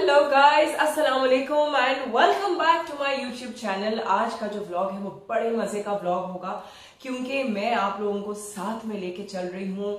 Hello guys, अस्सलाम वालेकुम and welcome back to my YouTube channel. आज का जो व्लॉग है वो बड़े मजे का व्लॉग होगा क्योंकि मैं आप लोगों को साथ में लेके चल रही हूँ।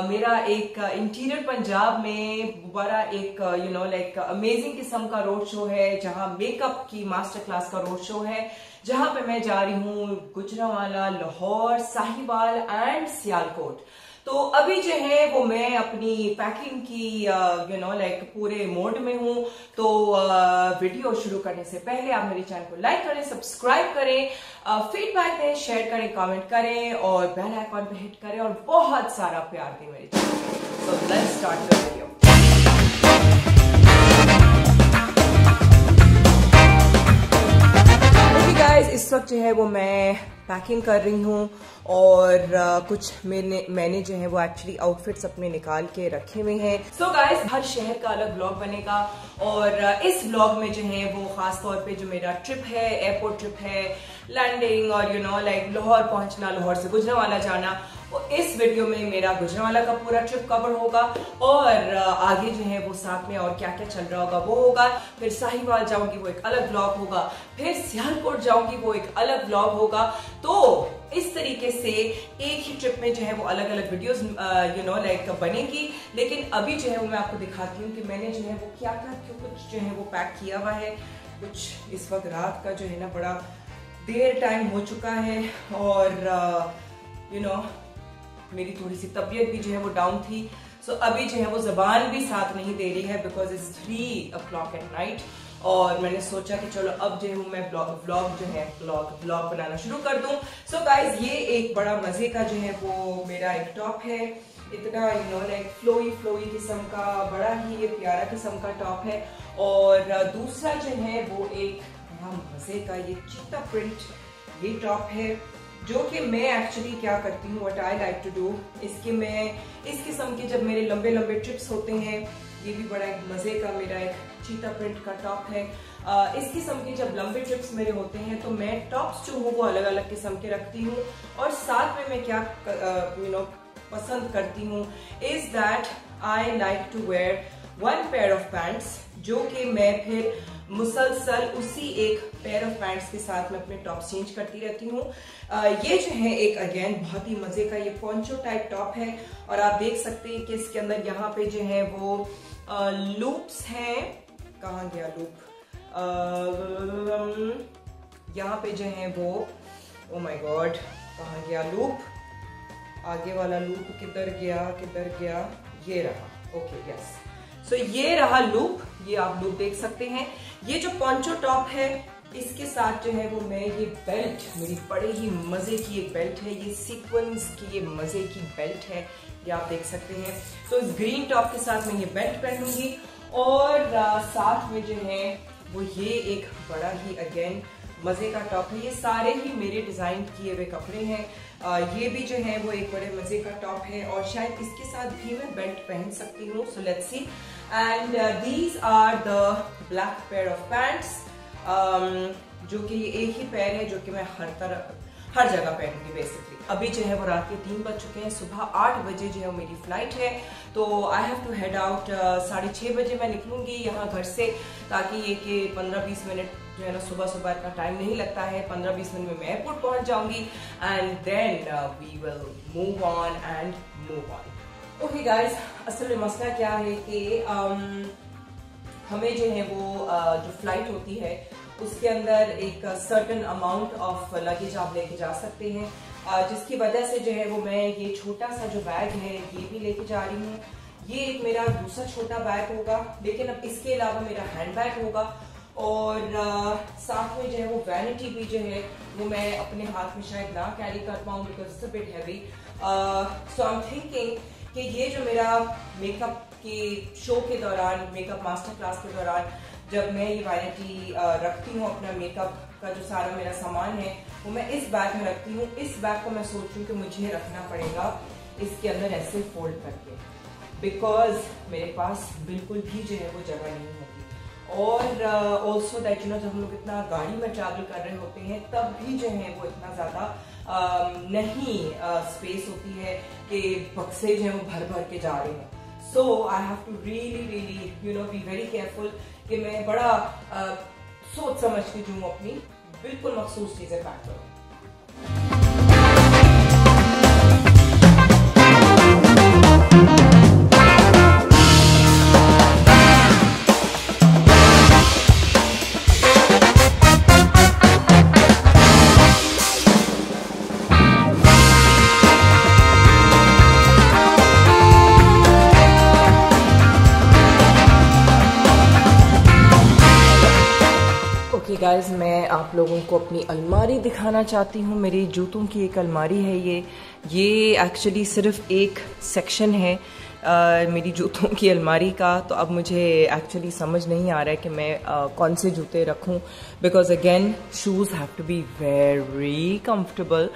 मेरा एक इंटीरियर पंजाब में बड़ा एक लाइक अमेजिंग किस्म का रोड शो है जहाँ मेकअप की मास्टर क्लास का रोड शो है, जहाँ पे मैं जा रही हूँ गुजरांवाला, लाहौर, साहिवाल एंड सियालकोट। तो अभी जो है वो मैं अपनी पैकिंग की लाइक पूरे मोड में हूँ। तो वीडियो शुरू करने से पहले आप मेरे चैनल को लाइक करें, सब्सक्राइब करें, फीडबैक दें, शेयर करें, कमेंट करें और बेल आइकॉन पे हिट करें और बहुत सारा प्यार दें मेरे चैनल को। So let's start the video. Guys, इस वक्त जो है वो मैं पैकिंग कर रही हूँ और कुछ मैंने जो है वो एक्चुअली आउटफिट्स अपने निकाल के रखे हुए हैं। सो गाइस, हर शहर का अलग ब्लॉग बनेगा और इस ब्लॉग में जो है वो खास तौर पे जो मेरा ट्रिप है, एयरपोर्ट ट्रिप है, लैंडिंग और लाइक लाहौर पहुंचना, लाहौर से गुजरांवाला जाना, वो इस वीडियो में मेरा गुजरांवाला का पूरा ट्रिप कवर होगा और आगे जो है वो साथ में और क्या क्या चल रहा होगा वो होगा। फिर साहिवाल जाऊंगी, वो एक अलग ब्लॉग होगा। फिर सियालकोट जाऊंगी, वो एक अलग ब्लॉग होगा। तो इस तरीके से एक ही ट्रिप में जो है वो अलग अलग वीडियोस लाइक बनेगी। लेकिन अभी जो है वो मैं आपको दिखाती हूँ कि मैंने जो है वो क्या क्या कुछ जो है वो पैक किया हुआ है। कुछ इस वक्त रात का जो है ना बड़ा देर टाइम हो चुका है और मेरी थोड़ी सी तबीयत भी जो है वो डाउन थी। सो अभी जो है वो जबान भी साथ नहीं दे रही है because it's 3 o'clock at night और मैंने सोचा कि चलो अब जो है मैं ब्लॉग बनाना शुरू कर दूं। सो गाइज, ये एक बड़ा मजे का जो है वो मेरा एक टॉप है, इतना लाइक फ्लोई किस्म का, बड़ा ही ये प्यारा किस्म का टॉप है। और दूसरा जो है वो एक बड़ा मजे का ये चीता प्रिंट ये टॉप है जो कि मैं एक्चुअली क्या करती हूँ, what I like to do, इस किस्म के जब मेरे लंबे लंबे ट्रिप्स होते हैं, ये भी बड़ा एक मजे का मेरा एक चीता प्रिंट का टॉप है। इस किस्म के जब लंबे ट्रिप्स मेरे होते हैं तो मैं टॉप्स जो हूँ वो अलग अलग किस्म के रखती हूँ और साथ में मैं क्या पसंद करती हूँ is that I like to wear 1 pair of pants, जो कि मैं फिर मुसलसल उसी एक पेयर ऑफ पैंट्स के साथ में अपने टॉप चेंज करती रहती हूँ। ये जो है एक अगेन बहुत ही मजे का ये पोंचो टाइप टॉप है और आप देख सकते हैं कि इसके अंदर यहाँ पे जो है वो लूप्स हैं। कहाँ गया लूप? यहाँ पे जो है वो ओ माय गॉड, कहाँ गया लूप? आगे वाला लूप किधर गया? ये रहा। Okay, yes. सो ये रहा लूप, ये आप लूप देख सकते हैं। ये जो पोंचो टॉप है इसके साथ जो है वो मैं ये बेल्ट, मेरी बड़े ही मजे की एक बेल्ट है, ये सीक्वेंस की ये मजे की बेल्ट है, ये आप देख सकते हैं। तो इस ग्रीन टॉप के साथ मैं ये बेल्ट पहनूंगी और साथ में जो है वो ये एक बड़ा ही अगेन मजे का टॉप है। ये सारे ही मेरे डिजाइन किए हुए कपड़े हैं। ये भी जो है वो एक बड़े मजे का टॉप है और शायद इसके साथ भी मैं बेल्ट पहन सकती हूँ। So let's see. And these are the black pair of pants, जो कि ये एक ही पैर है जो कि मैं हर जगह पहनूंगी बेसिकली। अभी जो है वो रात के 3 बज चुके हैं, सुबह 8 बजे जो है वो मेरी फ्लाइट है। तो I have to head out 6:30 बजे मैं निकलूंगी यहाँ घर से, ताकि ये कि 15-20 मिनट जो है ना सुबह इतना टाइम नहीं लगता है। 15-20 मिनट में मैं एयरपोर्ट पहुंच जाऊंगी and then we will move on. Okay guys, असल में मसला क्या है कि हमें जो है वो जो फ्लाइट होती है उसके अंदर एक सर्टेन अमाउंट ऑफ लगेज आप लेके जा सकते हैं, जिसकी वजह से जो है वो मैं ये छोटा सा जो बैग है ये भी लेके जा रही हूँ। ये एक मेरा दूसरा छोटा बैग होगा, लेकिन अब इसके अलावा मेरा हैंड बैग होगा और साथ में जो है वो वैनिटी भी जो है वो मैं अपने हाथ में शायद ना कैरी कर पाऊँ because it's a bit heavy. So I am thinking कि ये जो मेरा मेकअप के शो के दौरान, मेकअप मास्टर क्लास के दौरान जब मैं ये वैनिटी रखती हूँ, अपना मेकअप का जो सारा मेरा सामान है वो मैं इस बैग में रखती हूँ। इस बैग को मैं सोच रही हूँ कि मुझे रखना पड़ेगा इसके अंदर ऐसे फोल्ड करके, बिकॉज मेरे पास बिल्कुल भी जो है वो जगह नहीं होगी। और ऑल्सो दैट जब हम लोग इतना गाड़ी में ट्रैवल कर रहे होते हैं तब भी जो है वो इतना ज़्यादा नहीं स्पेस होती है कि बक्से जो है वो भर भर के जा रहे हैं। So I have to really be very careful कि मैं बड़ा सोच समझ के जो अपनी बिल्कुल मखसूस चीजें पैक करूँ। गाइस, मैं आप लोगों को अपनी अलमारी दिखाना चाहती हूँ। मेरी जूतों की एक अलमारी है ये एक्चुअली सिर्फ एक सेक्शन है मेरी जूतों की अलमारी का। तो अब मुझे एक्चुअली समझ नहीं आ रहा है कि मैं कौन से जूते रखूँ, because again shoes have to be very comfortable.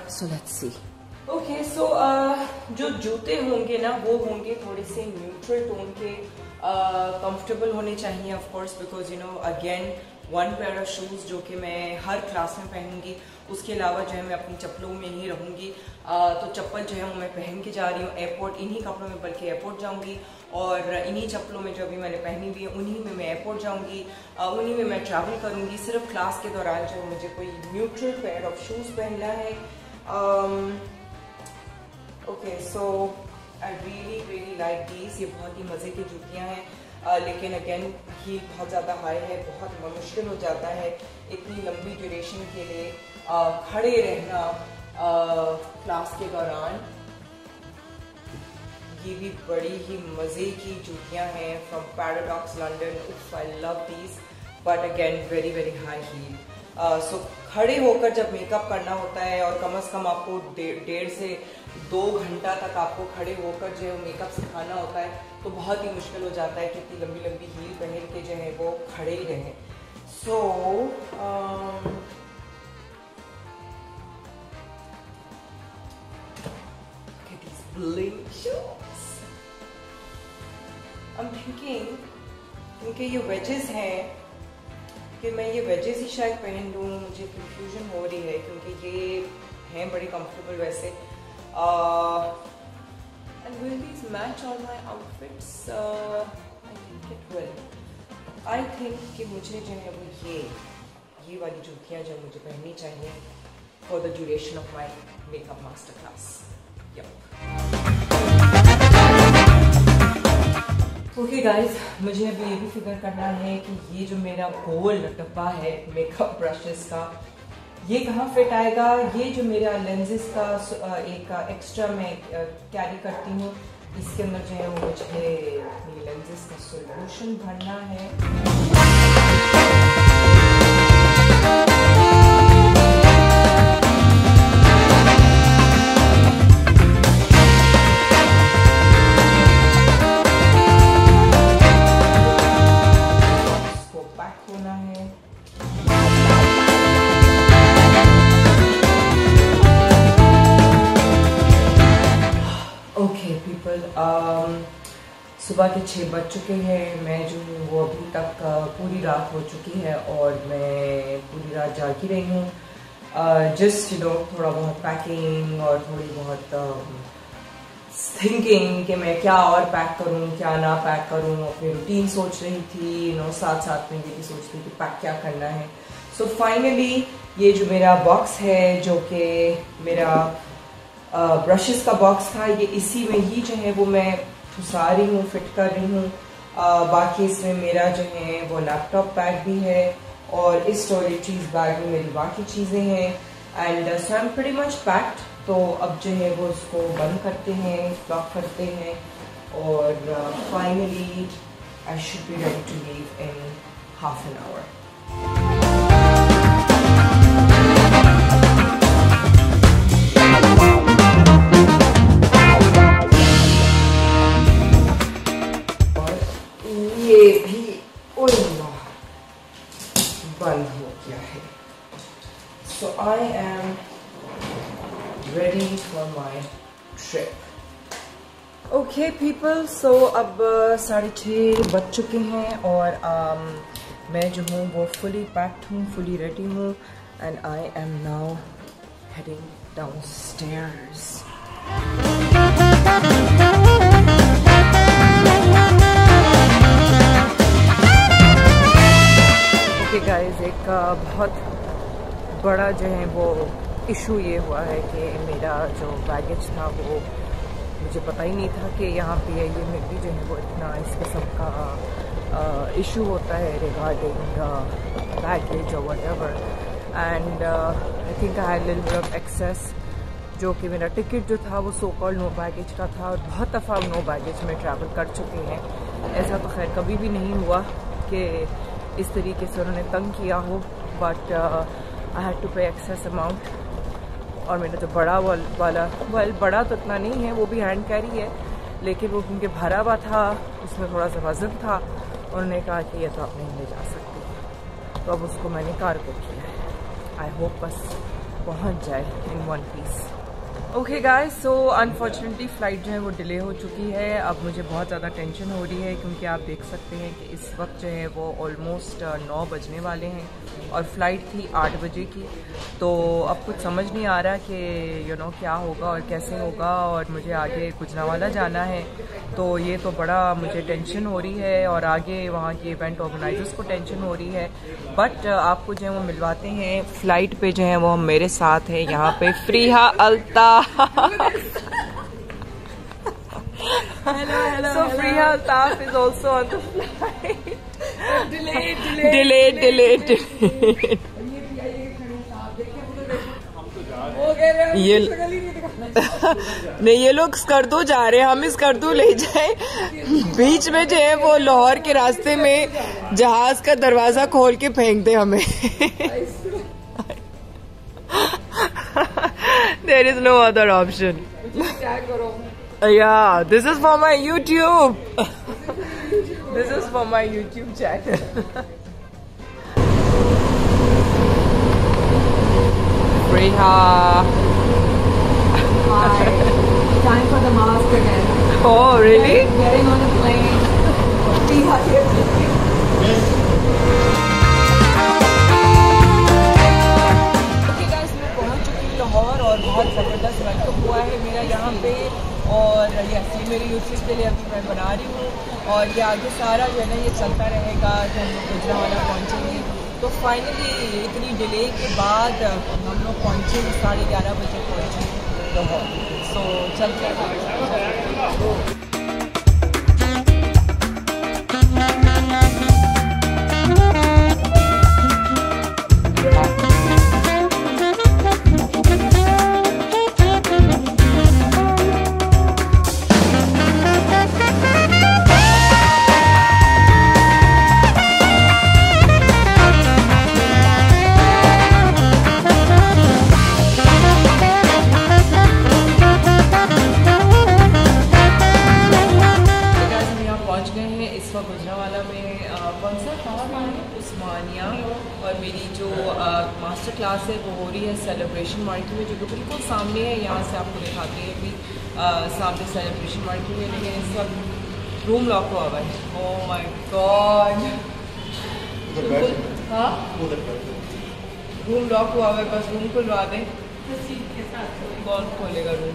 So let's see. Okay, so जो जूते होंगे ना वो होंगे थोड़े से न्यूट्रल टोन के, कंफर्टेबल होने चाहिए of course, because again one pair of shoes जो कि मैं हर क्लास में पहनूंगी। उसके अलावा जो है मैं अपनी चप्पलों में ही रहूंगी। तो चप्पल जो है वो मैं पहन के जा रही हूँ एयरपोर्ट, इन्हीं कपड़ों में बल्कि एयरपोर्ट जाऊंगी, और इन्हीं चप्पलों में जो अभी मैंने पहनी हुई है उन्हीं में मैं एयरपोर्ट जाऊंगी, उन्हीं में मैं ट्रैवल करूंगी। सिर्फ क्लास के दौरान जो मुझे कोई न्यूट्रल पेयर ऑफ शूज पहनना है। Okay, so I really like these. ये बहुत ही मज़े की जूतियाँ हैं, लेकिन अगेन हील बहुत ज़्यादा हाई है, बहुत मुश्किल हो जाता है इतनी लंबी ड्यूरेशन के लिए खड़े रहना क्लास के दौरान। ये भी बड़ी ही मज़े की जूतियाँ हैं फ्रॉम पैराडॉक्स लंदन। उफ, I love these, but again very high heel. So खड़े होकर जब मेकअप करना होता है और कम से कम आपको 1.5 से 2 घंटा तक आपको खड़े होकर जो है मेकअप सिखाना होता है, तो बहुत ही मुश्किल हो जाता है कि इतनी लंबी हील पहन के जो है वो खड़े ही रहें। सो I'm thinking, क्योंकि ये वेजेस हैं कि मैं ये वेजेस ही शायद पहन लूँ। मुझे कंफ्यूजन हो रही है क्योंकि ये हैं बड़ी कंफर्टेबल वैसे। And will these match all my outfits? I think it will. I think कि मुझे जो है वो ये वाली जूतियाँ जो मुझे पहननी चाहिए for the duration of my makeup master class. Okay guys, मुझे अभी ये भी फिगर करना है कि ये जो मेरा गोल डब्बा है मेकअप ब्रशेस का, ये कहाँ फिट आएगा। ये जो मेरा लेंसेज का एक एक्स्ट्रा मैं कैरी करती हूँ, इसके अंदर जो है वो मुझे अपनी लेंसेज का सोल्यूशन भरना है। सुबह के 6 बज चुके हैं। मैं जो हूँ वो अभी तक पूरी रात हो चुकी है और मैं पूरी रात जागी रही हूँ। जस्ट थोड़ा बहुत पैकिंग और थोड़ी बहुत थिंकिंग कि मैं क्या और पैक करूँ क्या ना पैक करूँ। अपनी रूटीन सोच रही थी, साथ में ये भी सोच रही थी पैक क्या करना है। सो फाइनली ये जो मेरा बॉक्स है जो कि मेरा ब्रशेस का बॉक्स था, ये इसी में ही जो है वो मैं ठुसा रही हूँ, फिट कर रही हूँ। बाकी इसमें मेरा जो है वो लैपटॉप बैग भी है और इस टॉयलेटरीज बैग में मेरी बाकी चीज़ें हैं। And so I am pretty much packed. तो अब जो है वो इसको बंद करते हैं, लॉक करते हैं और finally I should be ready to leave in half an hour. ये भी बंद हो गया है। So I am ready for my trip. Okay people, so अब 6:30 बज चुके हैं और मैं जो हूँ वो फुली पैक्ड हूँ, फुली रेडी हूँ and I am now heading downstairs. बहुत बड़ा जो है वो इशू ये हुआ है कि मेरा जो बैगेज था वो मुझे पता ही नहीं था कि यहाँ PIA में भी जो है वो इतना इस किस्म का इशू होता है रिगार्डिंग बैगेज और whatever. And I think I had little bit of excess, जो कि मेरा टिकट जो था वो सो कॉल्ड नो बैगेज का था और बहुत दफ़ा नो बैगेज में ट्रैवल कर चुके हैं। ऐसा तो खैर कभी भी नहीं हुआ कि इस तरीके से उन्होंने तंग किया हो, बट आई हैड टू पे एक्सेस अमाउंट। और मेरा जो बड़ा वाला बड़ा तो इतना नहीं है, वो भी हैंड कैरी है, लेकिन वो क्योंकि भरा हुआ था उसमें थोड़ा सा वजन था, उन्होंने कहा कि ये तो आप नहीं ले जा सकते, तो अब उसको मैंने कार्गो किया है। आई होप बस पहुंच जाए in one piece. Okay guys, so unfortunately flight जो है वो डिले हो चुकी है। अब मुझे बहुत ज़्यादा टेंशन हो रही है क्योंकि आप देख सकते हैं कि इस वक्त जो है वो ऑलमोस्ट 9 बजने वाले हैं और फ़्लाइट थी 8 बजे की। तो अब कुछ समझ नहीं आ रहा कि क्या होगा और कैसे होगा, और मुझे आगे गुजरांवाला जाना है, तो ये तो बड़ा मुझे टेंशन हो रही है और आगे वहाँ के इवेंट ऑर्गेनाइजर्स को टेंशन हो रही है। बट आपको जो है वो मिलवाते हैं फ़्लाइट पे जो है वो मेरे साथ है यहाँ पे Freeha Altaf. Hello. So Freeha Altaf is also on the flight. Delayed. ये नहीं, ये लोग स्कर्दू जा रहे हैं, हम स्कर्दू ले जाए। बीच में जो है वो लाहौर के रास्ते में जहाज का दरवाजा खोल के फेंक दे हमें। There is no other option. Yeah, this is for my YouTube. This is for my YouTube channel. Freeha. Hi. Time for the mask again. Oh, really? Getting on a plane. Freeha here. और बहुत ज़बरदस्त welcome हुआ है मेरा यहाँ पे, और ये मेरे यूट्यूब के लिए अभी मैं बना रही हूँ, और ये आगे सारा जो है ना ये चलता रहेगा कि हम लोग गुजरांवाला पहुँचेंगे। तो फाइनली इतनी डिले के बाद हम लोग पहुँचे, 11:30 बजे पहुँचे लाहौर। सो चलते हैं। गुजरांवाला में कौन सा था उस्मानिया, और मेरी जो मास्टर क्लास है वो हो रही है सेलिब्रेशन मार्केट में, जो कि बिल्कुल सामने है। यहाँ से आपको दिखाते हैं अभी सामने सेलिब्रेशन मार्केट में, लेकिन सब रूम लॉक हुआ हुआ है। ओह माय गॉड, हाँ रूम लॉक हुआ हुआ है, बस रूम खुलवा दें। कौन खोलेगा रूम?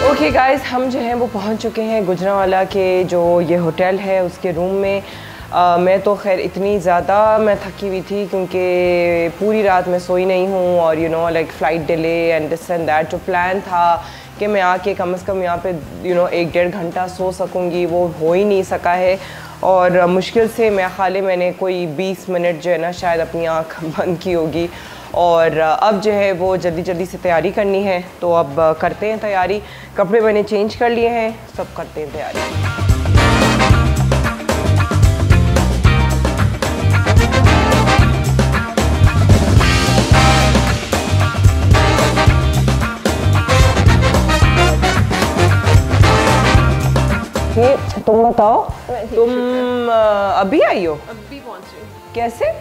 ओके गाइस, हम जो हैं वो पहुंच चुके हैं गुजरांवाला के जो ये होटल है उसके रूम में। मैं तो खैर इतनी ज़्यादा मैं थकी हुई थी क्योंकि पूरी रात मैं सोई नहीं हूँ, और like flight delay and this and that. जो प्लान था कि मैं आके कम से कम यहाँ पे 1-1.5 घंटा सो सकूँगी, वो हो ही नहीं सका है। और मुश्किल से मैंने कोई 20 मिनट जो है ना शायद अपनी आँख बंद की होगी। और अब जो है वो जल्दी से तैयारी करनी है, तो अब करते हैं तैयारी। कपड़े मैंने चेंज कर लिए हैं, सब करते हैं तैयारी। तुम बताओ, तुम अभी आई हो? अभी पहुंच रही हूँ। कैसे?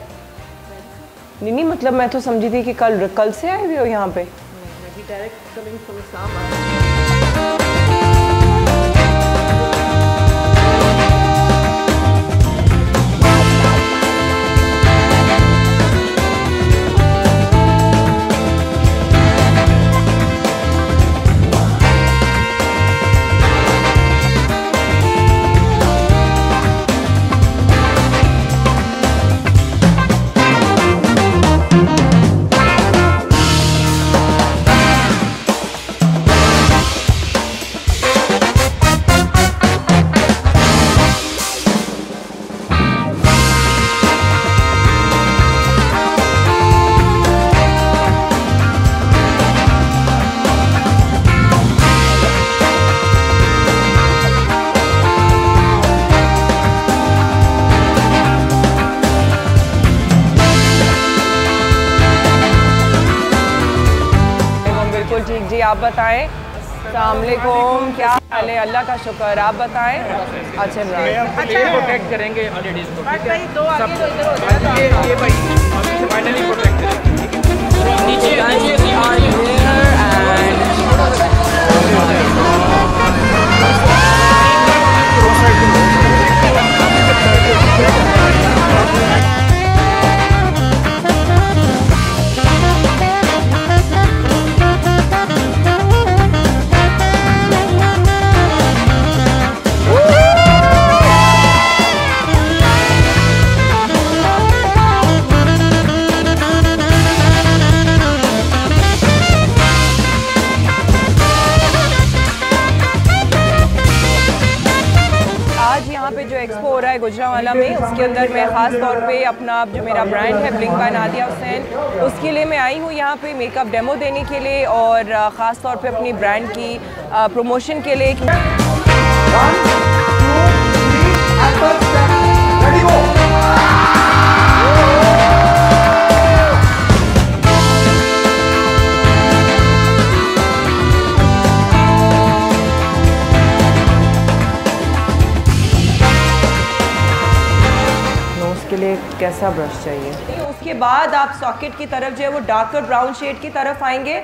नहीं, मतलब मैं तो समझी थी कि कल से आए हुए हो यहाँ पे। मैं भी डायरेक्ट कमिंग फ्रॉम इस्लामाबाद। जी आप बताएं। अस्सलाम वालेकुम, क्या हाल है? अल्लाह का शुक्र, आप बताएं। अच्छा प्रोटेक्ट करेंगे लेडीज को। दो आगे दो इधर हो जाएगा। ये भाई अभी फाइनली प्रोटेक्ट करेंगे। नीचे जो एक्सपो हो रहा है गुजरांवाला में, उसके अंदर मैं ख़ास तौर पे अपना जो मेरा ब्रांड है ब्लिंक बाय नादिया हुसैन, उसके लिए मैं आई हूँ यहाँ पे मेकअप डेमो देने के लिए और ख़ास तौर पे अपनी ब्रांड की प्रमोशन के लिए। के लिए कैसा ब्रश चाहिए। उसके बाद आप सॉकेट की तरफ जो है वो डार्कर ब्राउन शेड की तरफ आएंगे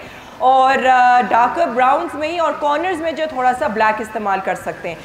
और डार्कर ब्राउन्स में ही और कॉर्नर्स में जो थोड़ा सा ब्लैक इस्तेमाल कर सकते हैं।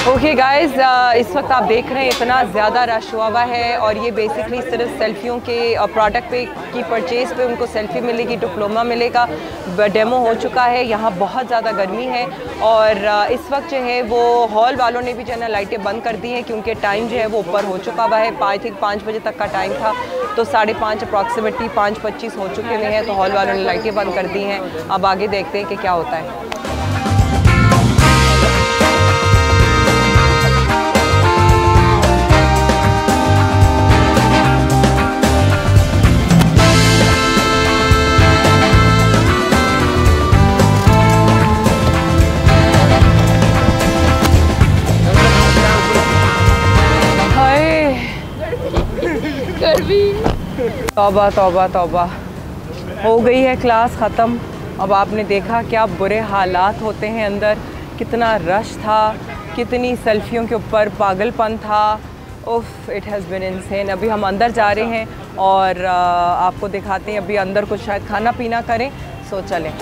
ओके गाइस, इस वक्त आप देख रहे हैं इतना ज़्यादा रश हुआ हुआ है और ये बेसिकली सिर्फ सेल्फियों के प्रोडक्ट पे की परचेज़ पे उनको सेल्फी मिलेगी, डिप्लोमा मिलेगा। डेमो हो चुका है, यहाँ बहुत ज़्यादा गर्मी है और इस वक्त जो है वो हॉल वालों ने भी जो है ना लाइटें बंद कर दी हैं क्योंकि टाइम जो है वो ऊपर हो चुका हुआ है। आई थिंक 5 बजे तक का टाइम था तो 5:30 अप्रॉक्सीमेटली 5:25 हो चुके हुए हैं, तो हॉल वालों ने लाइटें बंद कर दी हैं। अब आगे देखते हैं कि क्या होता है। तौबा तौबा तौबा, हो गई है क्लास ख़त्म। अब आपने देखा क्या बुरे हालात होते हैं अंदर, कितना रश था, कितनी सेल्फियों के ऊपर पागलपन था। उफ, इट हैज़ बीन इनसेन। अभी हम अंदर जा रहे हैं और आपको दिखाते हैं। अभी अंदर कुछ शायद खाना पीना करें, सो चलें।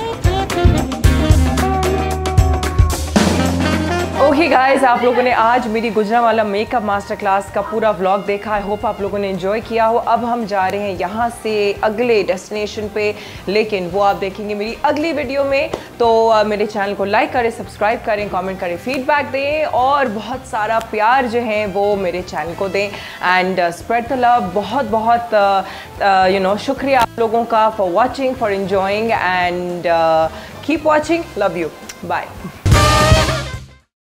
ओके गाइस, आप लोगों ने आज मेरी गुजरांवाला मेकअप मास्टर क्लास का पूरा व्लॉग देखा। आई होप आप लोगों ने एंजॉय किया हो। अब हम जा रहे हैं यहाँ से अगले डेस्टिनेशन पे, लेकिन वो आप देखेंगे मेरी अगली वीडियो में। तो मेरे चैनल को लाइक करें, सब्सक्राइब करें, कमेंट करें, फीडबैक दें और बहुत सारा प्यार जो है वो मेरे चैनल को दें एंड स्प्रेड द लव। बहुत बहुत शुक्रिया आप लोगों का for watching, for enjoying and keep watching. Love you, bye.